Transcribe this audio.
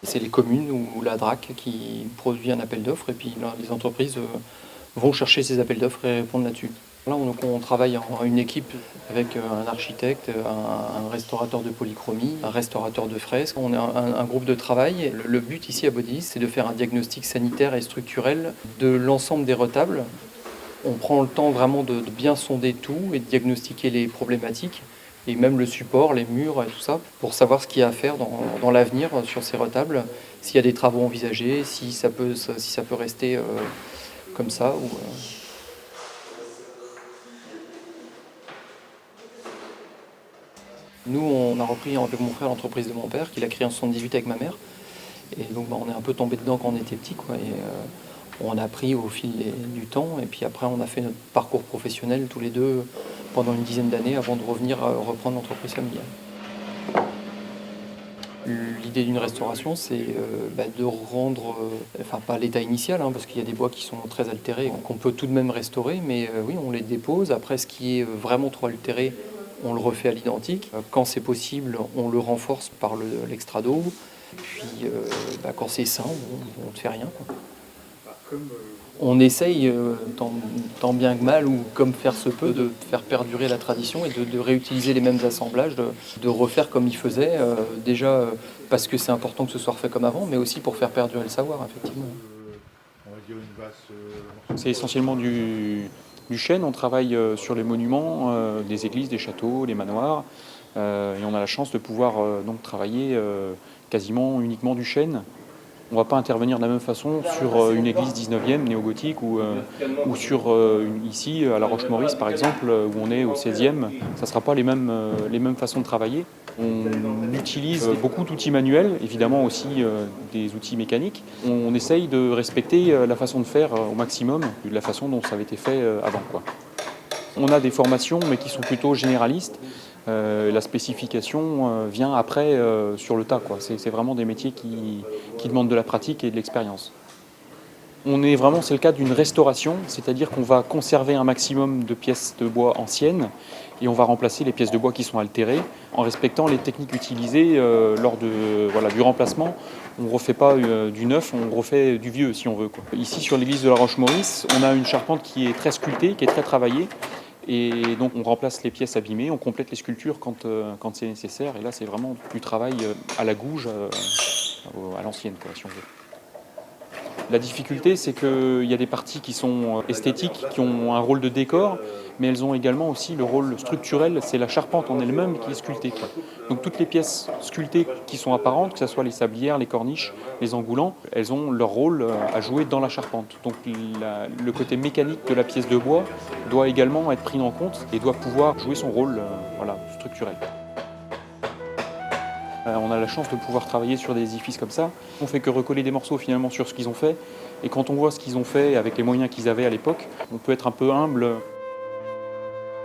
C'est les communes ou la DRAC qui produit un appel d'offres et puis là, les entreprises vont chercher ces appels d'offres et répondre là-dessus. Là, on travaille en une équipe avec un architecte, un restaurateur de polychromie, un restaurateur de fresques. On est un groupe de travail. Le but ici à Bodis, c'est de faire un diagnostic sanitaire et structurel de l'ensemble des retables. On prend le temps vraiment de bien sonder tout et de diagnostiquer les problématiques et même le support, les murs et tout ça, pour savoir ce qu'il y a à faire dans l'avenir sur ces retables, s'il y a des travaux envisagés, si ça peut rester comme ça. Nous, on a repris avec mon frère l'entreprise de mon père, qu'il a créée en 78 avec ma mère. Et donc on est un peu tombé dedans quand on était petit, quoi. On a appris au fil du temps. Et puis après, on a fait notre parcours professionnel tous les deux pendant une dizaine d'années avant de revenir reprendre l'entreprise familiale. L'idée d'une restauration, c'est de rendre, enfin pas l'état initial, hein, parce qu'il y a des bois qui sont très altérés, qu'on peut tout de même restaurer, mais oui, on les dépose. Après, ce qui est vraiment trop altéré, on le refait à l'identique. Quand c'est possible, on le renforce par l'extra d'eau. Puis quand c'est sain, on ne fait rien, quoi. On essaye, tant bien que mal, ou comme faire se peut, de faire perdurer la tradition et de réutiliser les mêmes assemblages, de refaire comme ils faisaient, déjà parce que c'est important que ce soit refait comme avant, mais aussi pour faire perdurer le savoir, effectivement. C'est essentiellement du chêne. On travaille sur les monuments, des églises, des châteaux, les manoirs. Et on a la chance de pouvoir donc travailler quasiment uniquement du chêne. On ne va pas intervenir de la même façon sur une église 19e néo-gothique ou sur ici à La Roche-Maurice par exemple où on est au 16e. Ça ne sera pas les mêmes façons de travailler. On utilise beaucoup d'outils manuels, évidemment aussi des outils mécaniques. On essaye de respecter la façon de faire au maximum, de la façon dont ça avait été fait avant, quoi. On a des formations mais qui sont plutôt généralistes. La spécification vient après sur le tas, quoi. C'est vraiment des métiers qui demandent de la pratique et de l'expérience. C'est le cas d'une restauration, c'est-à-dire qu'on va conserver un maximum de pièces de bois anciennes et on va remplacer les pièces de bois qui sont altérées en respectant les techniques utilisées lors du remplacement. On ne refait pas du neuf, on refait du vieux si on veut, quoi. Ici sur l'église de La Roche-Maurice, on a une charpente qui est très sculptée, qui est très travaillée. Et donc on remplace les pièces abîmées, on complète les sculptures quand c'est nécessaire. Et là c'est vraiment du travail à la gouge, à l'ancienne, quoi, si on veut. La difficulté, c'est qu'il y a des parties qui sont esthétiques, qui ont un rôle de décor, mais elles ont également aussi le rôle structurel, c'est la charpente en elle-même qui est sculptée, quoi. Donc toutes les pièces sculptées qui sont apparentes, que ce soit les sablières, les corniches, les engoulants, elles ont leur rôle à jouer dans la charpente. Donc le côté mécanique de la pièce de bois doit également être pris en compte et doit pouvoir jouer son rôle structurel. On a la chance de pouvoir travailler sur des édifices comme ça. On fait que recoller des morceaux finalement sur ce qu'ils ont fait. Et quand on voit ce qu'ils ont fait avec les moyens qu'ils avaient à l'époque, on peut être un peu humble.